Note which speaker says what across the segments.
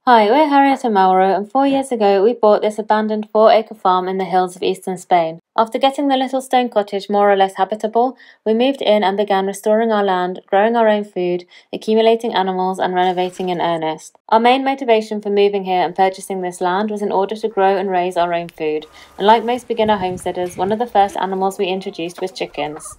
Speaker 1: Hi, we're Harriet and Mauro, and 4 years ago we bought this abandoned 4-acre farm in the hills of eastern Spain. After getting the little stone cottage more or less habitable, we moved in and began restoring our land, growing our own food, accumulating animals, and renovating in earnest. Our main motivation for moving here and purchasing this land was in order to grow and raise our own food, and like most beginner homesteaders, one of the first animals we introduced was chickens.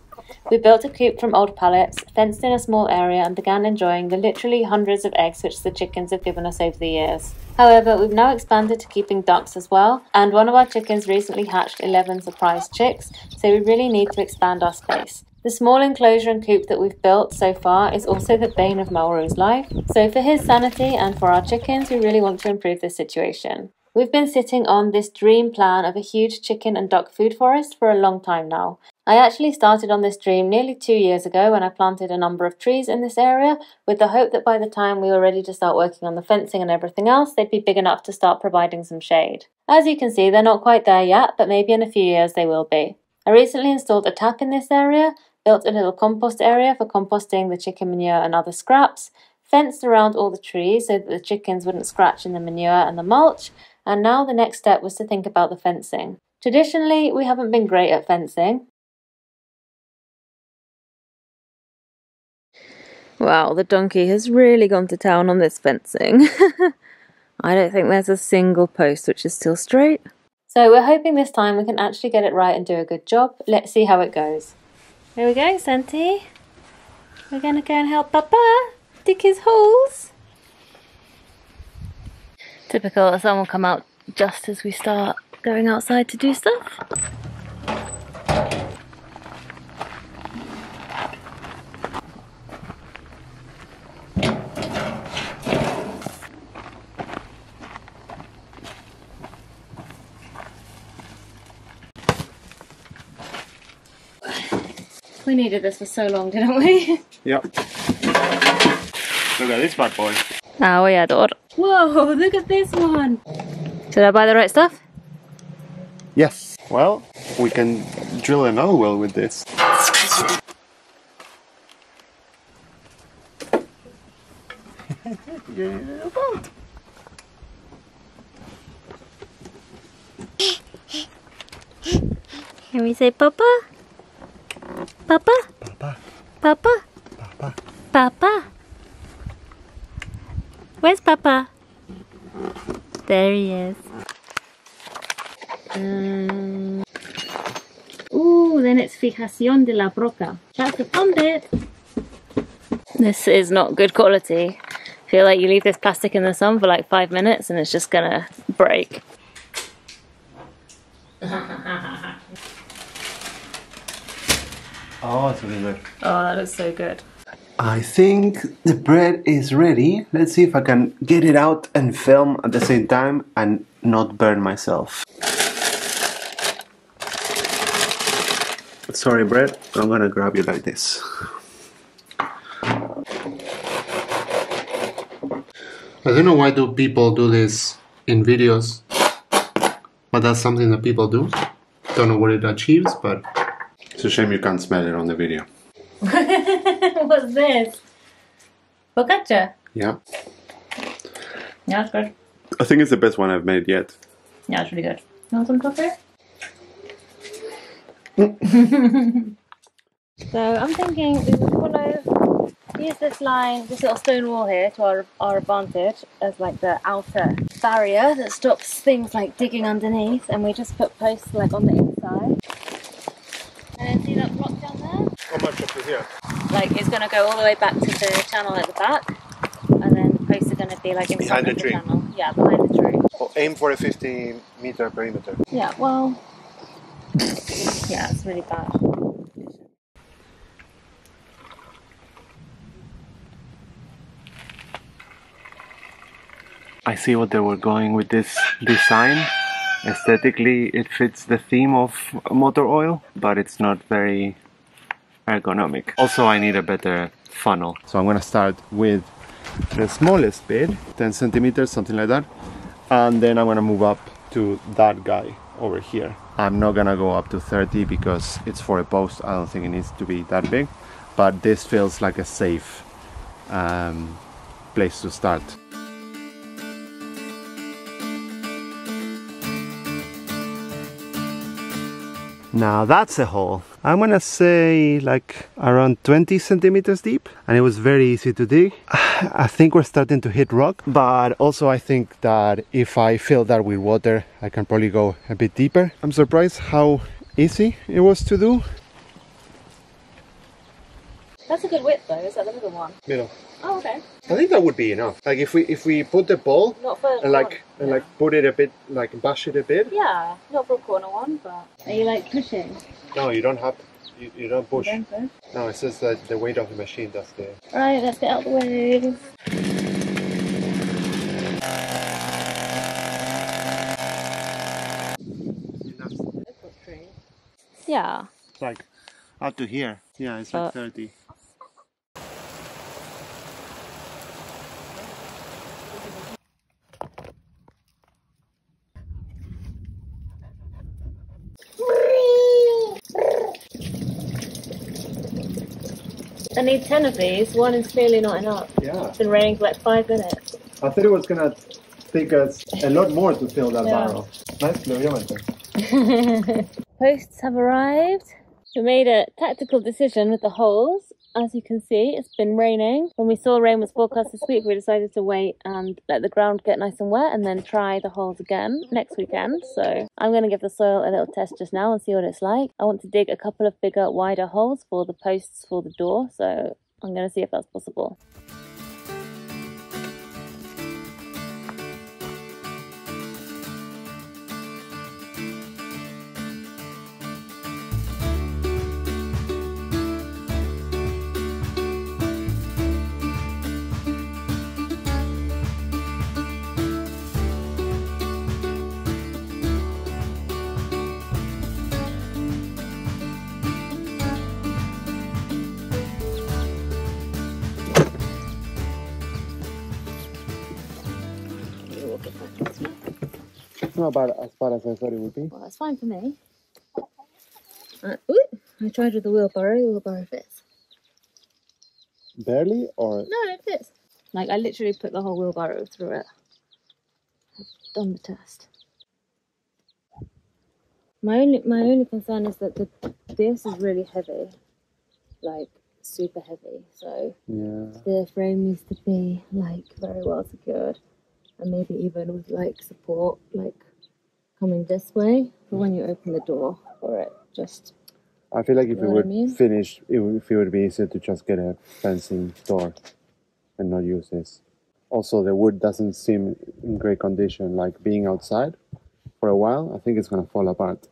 Speaker 1: We built a coop from old pallets, fenced in a small area, and began enjoying the literally hundreds of eggs which the chickens have given us over the years. However, we've now expanded to keeping ducks as well, and one of our chickens recently hatched 11 surprise chicks, so we really need to expand our space. The small enclosure and coop that we've built so far is also the bane of Mauro's life, so for his sanity and for our chickens, we really want to improve this situation. We've been sitting on this dream plan of a huge chicken and duck food forest for a long time now. I actually started on this dream nearly 2 years ago when I planted a number of trees in this area with the hope that by the time we were ready to start working on the fencing and everything else, they'd be big enough to start providing some shade. As you can see, they're not quite there yet, but maybe in a few years they will be. I recently installed a tap in this area, built a little compost area for composting the chicken manure and other scraps, fenced around all the trees so that the chickens wouldn't scratch in the manure and the mulch, and now the next step was to think about the fencing. Traditionally, we haven't been great at fencing. Wow, the donkey has really gone to town on this fencing. I don't think there's a single post which is still straight. So we're hoping this time we can actually get it right and do a good job. Let's see how it goes. Here we go, Santi. We're gonna go and help Papa dig his holes. Typical, the sun will come out just as we start going outside to do stuff. We needed this for so long, didn't we?
Speaker 2: Yep. Look at this bad boy.
Speaker 1: Oh, yeah, adore. Whoa, look at this one. Did I buy the right stuff?
Speaker 2: Yes. Well, we can drill another well with this.
Speaker 1: Can we say Papa? Papa?
Speaker 2: Papa.
Speaker 1: Papa?
Speaker 2: Papa.
Speaker 1: Papa? Where's Papa? There he is. Ooh, then it's fijación de la broca. That's the fun bit. This is not good quality. I feel like you leave this plastic in the sun for like 5 minutes and it's just gonna break.
Speaker 2: Oh, it's really good.
Speaker 1: Oh, that looks so good.
Speaker 2: I think the bread is ready. Let's see if I can get it out and film at the same time and not burn myself. Sorry, bread. I'm gonna grab you like this. I don't know why do people do this in videos, but that's something that people do. Don't know what it achieves, but it's a shame you can't smell it on the video.
Speaker 1: What's this? Focaccia?
Speaker 2: Yeah.
Speaker 1: Yeah, it's good.
Speaker 2: I think it's the best one I've made yet.
Speaker 1: Yeah, it's really good. You want some coffee? So I'm thinking we will use this line, this little stone wall here to our advantage as like the outer barrier that stops things like digging underneath, and we just put posts like on the inside. And then see that block down there?
Speaker 2: How much up to here?
Speaker 1: Like it's going to go all the way back to the channel at the back, and then the posts are going to be like in
Speaker 2: Behind
Speaker 1: front of
Speaker 2: the tree.
Speaker 1: channel. Yeah, behind the tree.
Speaker 2: Well, aim for a 50-meter perimeter.
Speaker 1: Yeah, well, yeah, it's really bad.
Speaker 2: I see what they were going with this design. Aesthetically, it fits the theme of motor oil, but it's not very ergonomic. Also, I need a better funnel. So I'm gonna start with the smallest bit, 10 centimeters, something like that. And then I'm gonna move up to that guy over here. I'm not gonna go up to 30 because it's for a post. I don't think it needs to be that big, but this feels like a safe place to start. Now that's a hole. I'm gonna say like around 20 centimeters deep, and it was very easy to dig. I think we're starting to hit rock, but also I think that if I fill that with water, I can probably go a bit deeper. I'm surprised how easy it was to do.
Speaker 1: That's a good width though, is that the middle one?
Speaker 2: Middle.
Speaker 1: Oh, okay.
Speaker 2: I think that would be enough. Like if we put the ball
Speaker 1: Not for
Speaker 2: and like put it a bit, like bash it a bit.
Speaker 1: Yeah, not for a corner one, but are you like pushing?
Speaker 2: No, you don't have to. You don't push.
Speaker 1: You don't push?
Speaker 2: No, it's just that the weight of the machine does the.
Speaker 1: Right, let's get out the way. Yeah.
Speaker 2: Like up to here. Yeah, it's like 30.
Speaker 1: I need 10 of these. One is clearly not enough.
Speaker 2: Yeah.
Speaker 1: It's been raining for like 5 minutes.
Speaker 2: I thought it was gonna take us a lot more to fill that barrel. Nice pluviometer.
Speaker 1: Posts have arrived. We made a tactical decision with the holes. As you can see, it's been raining. When we saw rain was forecast this week, we decided to wait and let the ground get nice and wet and then try the holes again next weekend. So I'm going to give the soil a little test just now and see what it's like. I want to dig a couple of bigger, wider holes for the posts for the door. So I'm going to see if that's possible.
Speaker 2: It's not bad as bad as I thought it would be.
Speaker 1: Well, that's fine for me. Ooh, I tried with the wheelbarrow. The wheelbarrow fits.
Speaker 2: Barely, or?
Speaker 1: No, it fits. Like, I literally put the whole wheelbarrow through it. I've done the test. My only concern is that this is really heavy. Like, super heavy. So,
Speaker 2: yeah,
Speaker 1: the frame needs to be, like, very well secured. And maybe even with, like, support, like, coming this way for when you open the door for it. Just,
Speaker 2: I feel like if
Speaker 1: you
Speaker 2: it
Speaker 1: know
Speaker 2: would
Speaker 1: what I mean?
Speaker 2: finish, if it would be easier to just get a fencing door and not use this. Also, the wood doesn't seem in great condition. Like being outside for a while, I think it's gonna fall apart.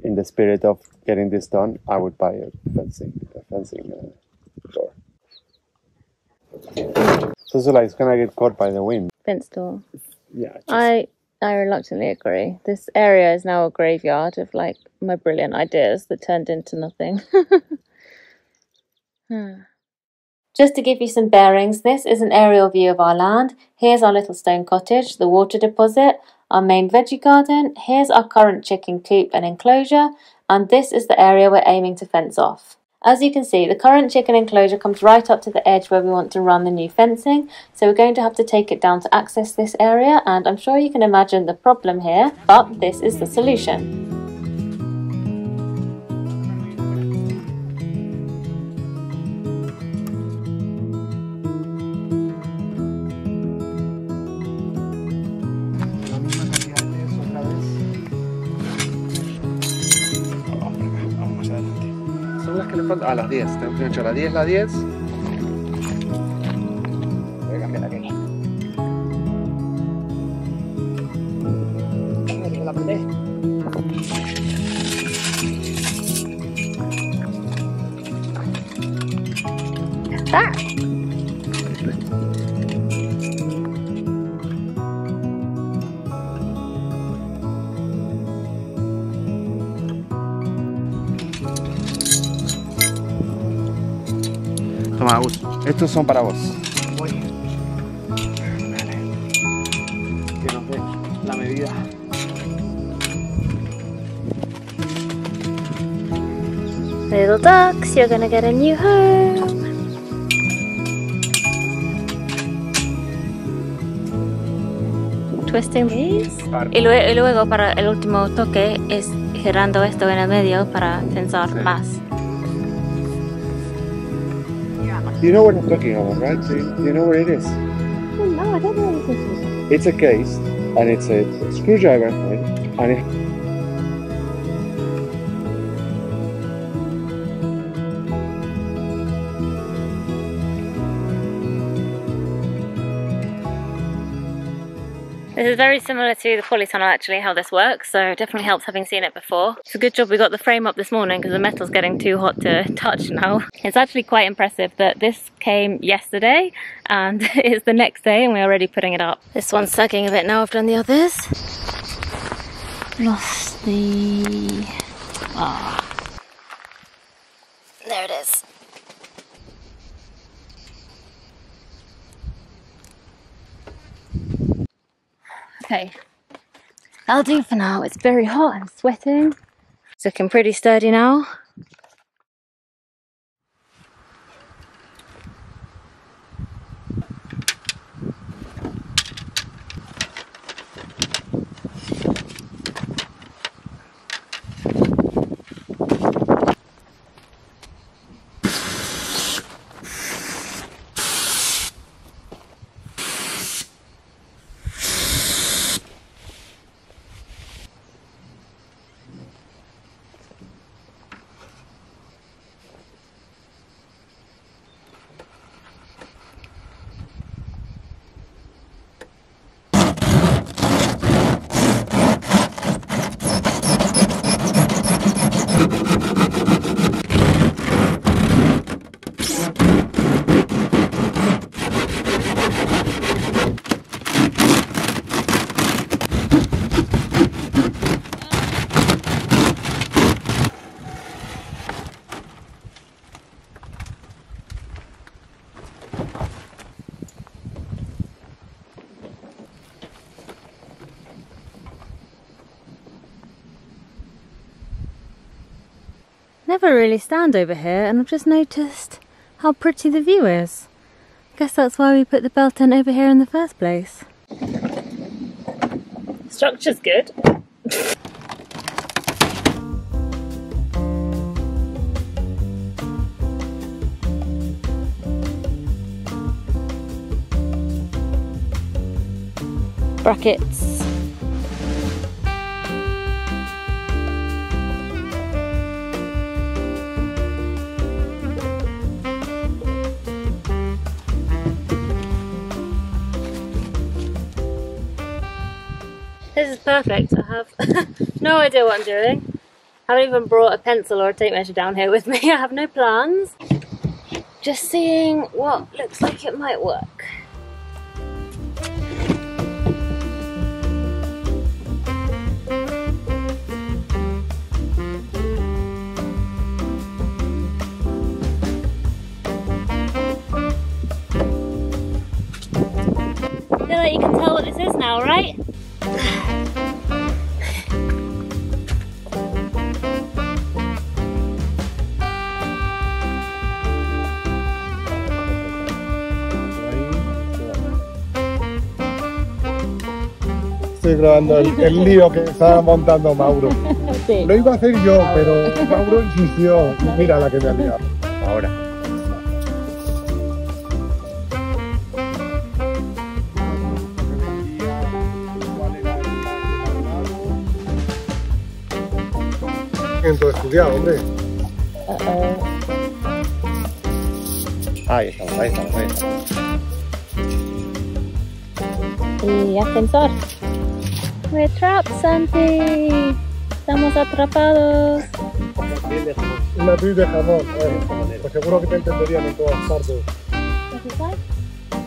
Speaker 2: In the spirit of getting this done, I would buy a fencing door. So like it's gonna get caught by the wind.
Speaker 1: Fence door.
Speaker 2: Yeah.
Speaker 1: I reluctantly agree. This area is now a graveyard of like my brilliant ideas that turned into nothing. Just to give you some bearings, this is an aerial view of our land. Here's our little stone cottage, the water deposit, our main veggie garden. Here's our current chicken coop and enclosure, and this is the area we're aiming to fence off. As you can see, the current chicken enclosure comes right up to the edge where we want to run the new fencing, so we're going to have to take it down to access this area, and I'm sure you can imagine the problem here, but this is the solution.
Speaker 2: A las 10, tengo que echar a las 10, las 10. Voy a cambiar aquí. La apreté.
Speaker 1: Ah.
Speaker 2: Toma, Agus, estos son para vos. Voy. Que nos dé la medida.
Speaker 1: Little ducks, you're gonna get a new home. Twisting these. Y luego para el último toque es girando esto en el medio para tensar más.
Speaker 2: You know what I'm talking about, right? Do you know where it is?
Speaker 1: No, I don't know what this is.
Speaker 2: It's a case, and it's a screwdriver thing, and it
Speaker 1: This is very similar to the polytunnel actually, how this works, so it definitely helps having seen it before. It's a good job we got the frame up this morning because the metal's getting too hot to touch now. It's actually quite impressive that this came yesterday and it's the next day and we're already putting it up. This one's sagging a bit now, I've done the others. Lost the... ah. There it is. Okay, that'll do for now. It's very hot, I'm sweating. It's looking pretty sturdy now. Never really stand over here and I've just noticed how pretty the view is. Guess that's why we put the bell tent over here in the first place. Structure's good. Brackets. This is perfect. I have no idea what I'm doing. I haven't even brought a pencil or a tape measure down here with me. I have no plans. Just seeing what looks like it might work. I feel like you can tell what this is now, right?
Speaker 3: Estoy grabando el lío que estaba montando Mauro.
Speaker 1: Sí.
Speaker 3: Lo iba a hacer yo, pero Mauro insistió. Mira la que me ha liado. Ahora. Entonces estudiado, hombre. Ahí estamos, ahí estamos, ahí estamos.
Speaker 1: Y ascensor. We're trapped, Santi. Estamos atrapados.
Speaker 3: Una actriz de jamón. Pues seguro que te entenderían en todas partes.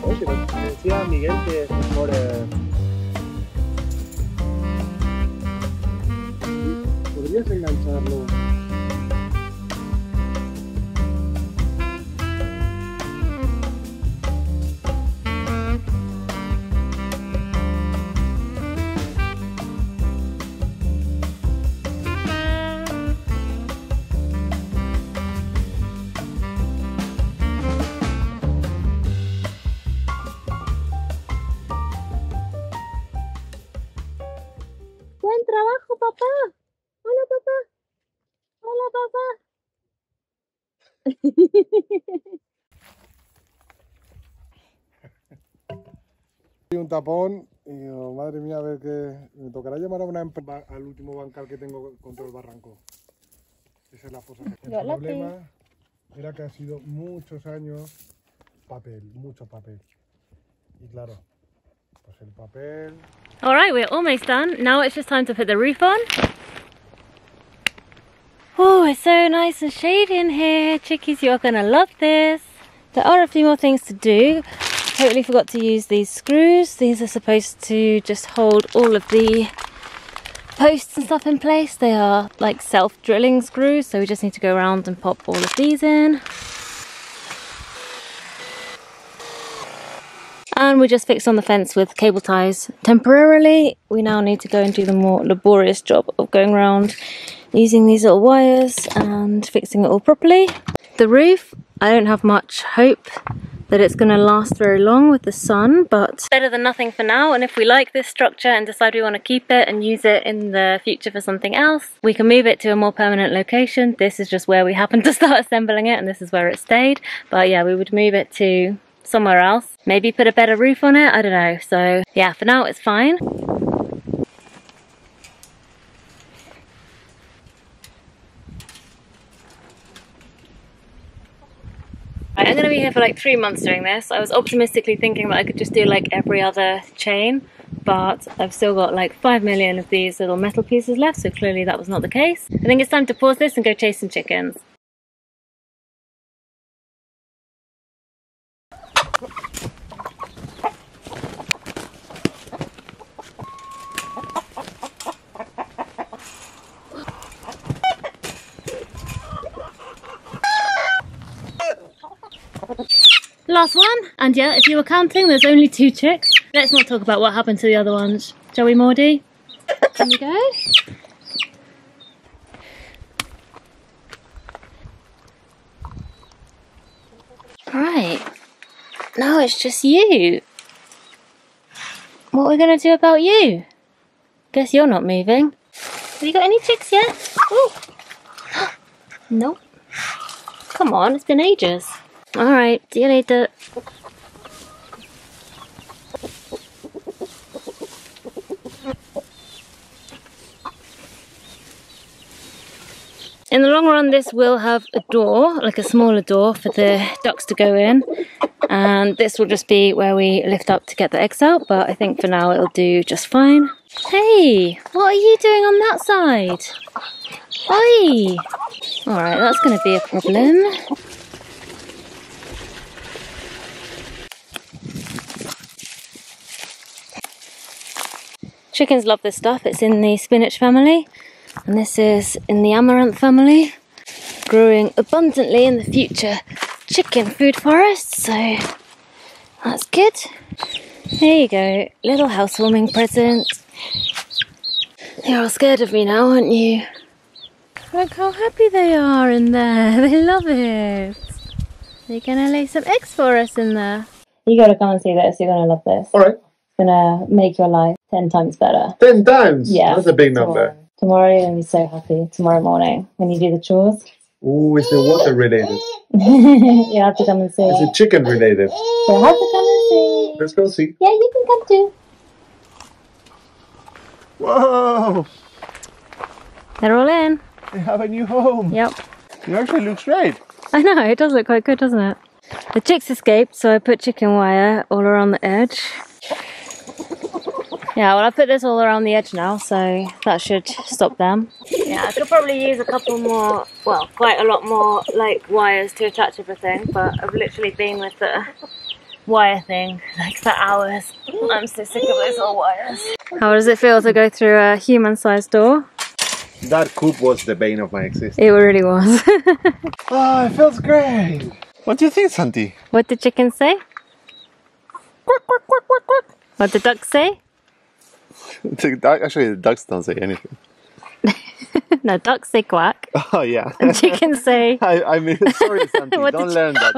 Speaker 2: Oye, me decía Miguel que es mejor...
Speaker 3: ¿Podrías engancharlo?
Speaker 1: Buen trabajo, papá. Hola, papá.
Speaker 3: Hay un tapón y digo, madre mía, a ver qué... Me tocará llamar a una empresa al último bancal que tengo contra el barranco. Esa es la fosa. El problema era que ha sido muchos años papel, mucho papel. Y claro, pues el papel...
Speaker 1: Alright, we're almost done. Now it's just time to put the roof on. Oh, it's so nice and shady in here. Chickies, you're gonna love this. There are a few more things to do. Totally forgot to use these screws. These are supposed to just hold all of the posts and stuff in place. They are like self-drilling screws, so we just need to go around and pop all of these in. And we just fixed on the fence with cable ties temporarily. We now need to go and do the more laborious job of going around using these little wires and fixing it all properly. The roof, I don't have much hope that it's going to last very long with the sun, but better than nothing for now. And if we like this structure and decide we want to keep it and use it in the future for something else, we can move it to a more permanent location. This is just where we happened to start assembling it, and this is where it stayed. But yeah, we would move it to somewhere else, maybe put a better roof on it, I don't know. So yeah, for now it's fine. I'm going to be here for like 3 months doing this. I was optimistically thinking that I could just do like every other chain, but I've still got like 5 million of these little metal pieces left, so clearly that was not the case. I think it's time to pause this and go chase some chickens. Last one, and yeah, if you were counting, there's only 2 chicks. Let's not talk about what happened to the other ones. Shall we, Maudie? Here we go. Right, now it's just you. What are we gonna do about you? Guess you're not moving. Have you got any chicks yet? Ooh. Nope. Come on, it's been ages. Alright, see you later. In the long run, this will have a door, like a smaller door for the ducks to go in, and this will just be where we lift up to get the eggs out, but I think for now it'll do just fine. Hey, what are you doing on that side? Oi! Alright, that's going to be a problem. Chickens love this stuff. It's in the spinach family, and this is in the amaranth family, growing abundantly in the future chicken food forest, so that's good. There you go, little housewarming present. You're all scared of me now, aren't you? Look how happy they are in there. They love it. They're gonna lay some eggs for us in there. You gotta come and see this. You're gonna love this.
Speaker 3: Alright.
Speaker 1: It's gonna make your life 10 times better.
Speaker 3: 10 times?
Speaker 1: Yeah.
Speaker 3: That's a big number.
Speaker 1: Tomorrow you're gonna be so happy. Tomorrow morning when you do the chores.
Speaker 3: Ooh, is it water related?
Speaker 1: You have to come and see.
Speaker 3: Is it chicken related?
Speaker 1: You'll have to come and see.
Speaker 3: Let's go see.
Speaker 1: Yeah, you can come too.
Speaker 3: Whoa!
Speaker 1: They're all in.
Speaker 3: They have a new home.
Speaker 1: Yep.
Speaker 3: It actually looks great.
Speaker 1: I know, it does look quite good, doesn't it? The chicks escaped, so I put chicken wire all around the edge. Yeah, well, I put this all around the edge now, so that should stop them. Yeah, I could probably use a couple more, well, quite a lot more, like, wires to attach everything, but I've literally been with the wire thing, like, for hours. I'm so sick of those little wires. How does it feel to go through a human-sized door?
Speaker 3: That coop was the bane of my existence.
Speaker 1: It really was.
Speaker 3: Oh, it feels great. What do you think, Santi?
Speaker 1: What did chickens say?
Speaker 3: Quack, quack, quack, quack, quack.
Speaker 1: What did ducks say?
Speaker 3: Actually, the ducks don't say anything.
Speaker 1: No, ducks say quack.
Speaker 3: Oh, yeah.
Speaker 1: And chickens say...
Speaker 3: I mean, sorry, Santi, don't learn that.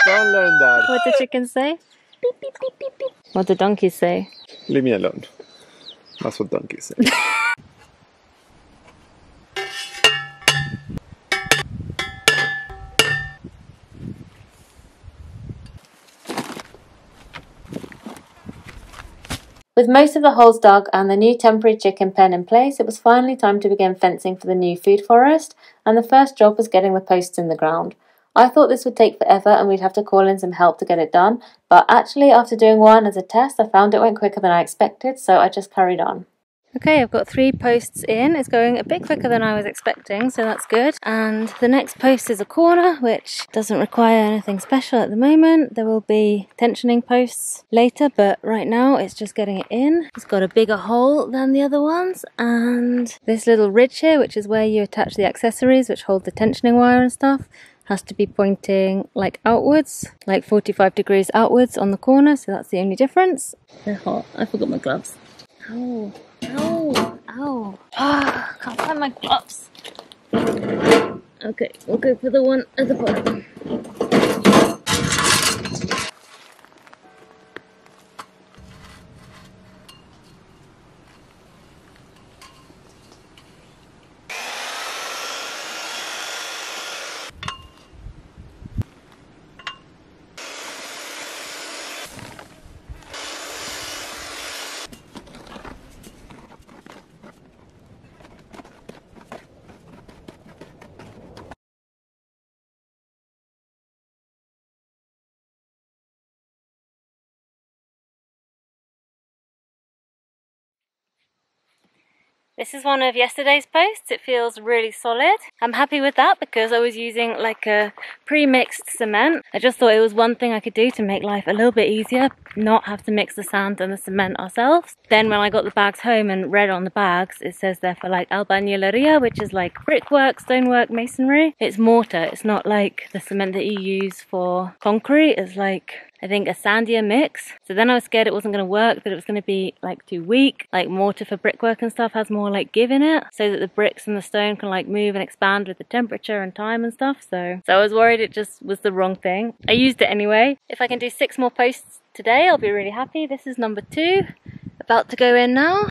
Speaker 3: Don't learn that.
Speaker 1: What do chickens say? Beep, beep, beep, beep, beep. What do donkeys say?
Speaker 3: Leave me alone. That's what donkeys say.
Speaker 1: With most of the holes dug and the new temporary chicken pen in place, it was finally time to begin fencing for the new food forest, and the first job was getting the posts in the ground. I thought this would take forever and we'd have to call in some help to get it done, but actually after doing one as a test, I found it went quicker than I expected, so I just carried on. Okay, I've got 3 posts in. It's going a bit quicker than I was expecting, so that's good. And the next post is a corner, which doesn't require anything special at the moment. There will be tensioning posts later, but right now it's just getting it in. It's got a bigger hole than the other ones, and this little ridge here, which is where you attach the accessories which hold the tensioning wire and stuff, has to be pointing like outwards, like 45 degrees outwards on the corner, so that's the only difference. They're hot. I forgot my gloves. Ow. Ow, ow. Ah, can't find my gloves. Okay, we'll go for the one at the bottom. This is one of yesterday's posts. It feels really solid. I'm happy with that because I was using like a pre-mixed cement. I just thought it was one thing I could do to make life a little bit easier, not have to mix the sand and the cement ourselves. Then when I got the bags home and read on the bags, it says they're for like albañilería, which is like brickwork, stonework, masonry. It's mortar. It's not like the cement that you use for concrete. It's like, I think, a sandier mix. So then I was scared it wasn't going to work, that it was going to be like too weak. Like mortar for brickwork and stuff has more like give in it, so that the bricks and the stone can like move and expand with the temperature and time and stuff. So I was worried it just was the wrong thing. I used it anyway. If I can do 6 more posts today, I'll be really happy. This is number 2, about to go in now.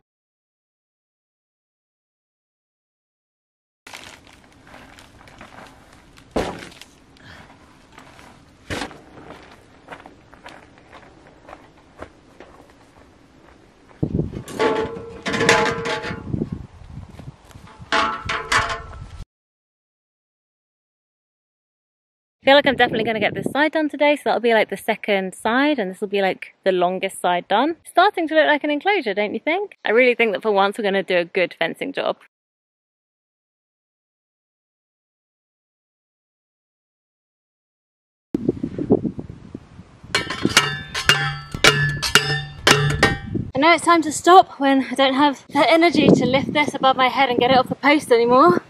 Speaker 1: I feel like I'm definitely going to get this side done today, so that'll be like the second side, and this will be like the longest side done. It's starting to look like an enclosure, don't you think? I really think that for once we're going to do a good fencing job. I know it's time to stop when I don't have the energy to lift this above my head and get it off the post anymore.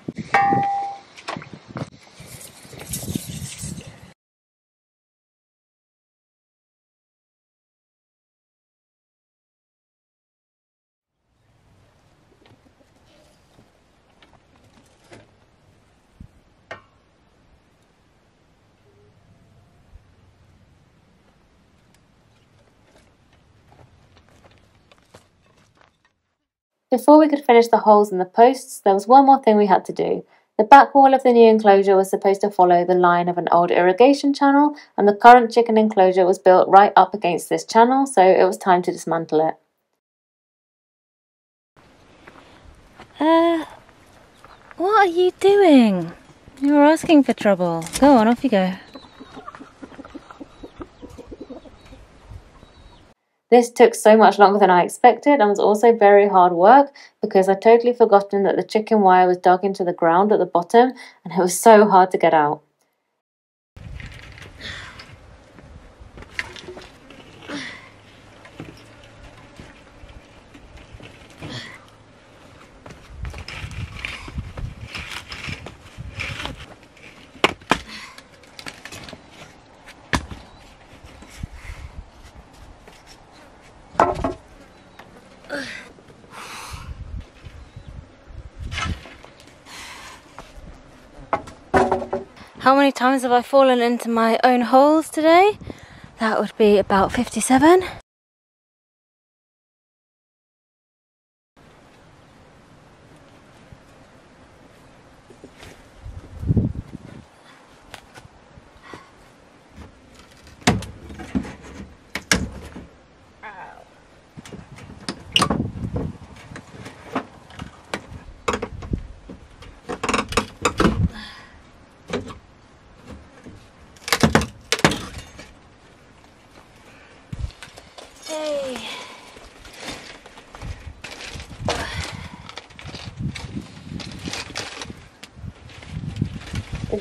Speaker 1: Before we could finish the holes in the posts, there was one more thing we had to do. The back wall of the new enclosure was supposed to follow the line of an old irrigation channel, and the current chicken enclosure was built right up against this channel, so it was time to dismantle it. What are you doing? You're asking for trouble. Go on, off you go. This took so much longer than I expected and was also very hard work because I'd totally forgotten that the chicken wire was dug into the ground at the bottom and it was so hard to get out. How many times have I fallen into my own holes today? That would be about 57.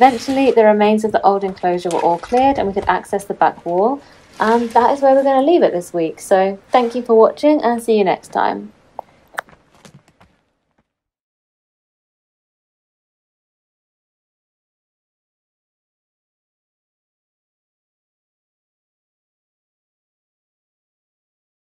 Speaker 1: Eventually, the remains of the old enclosure were all cleared and we could access the back wall. And that is where we're going to leave it this week. So thank you for watching and see you next time.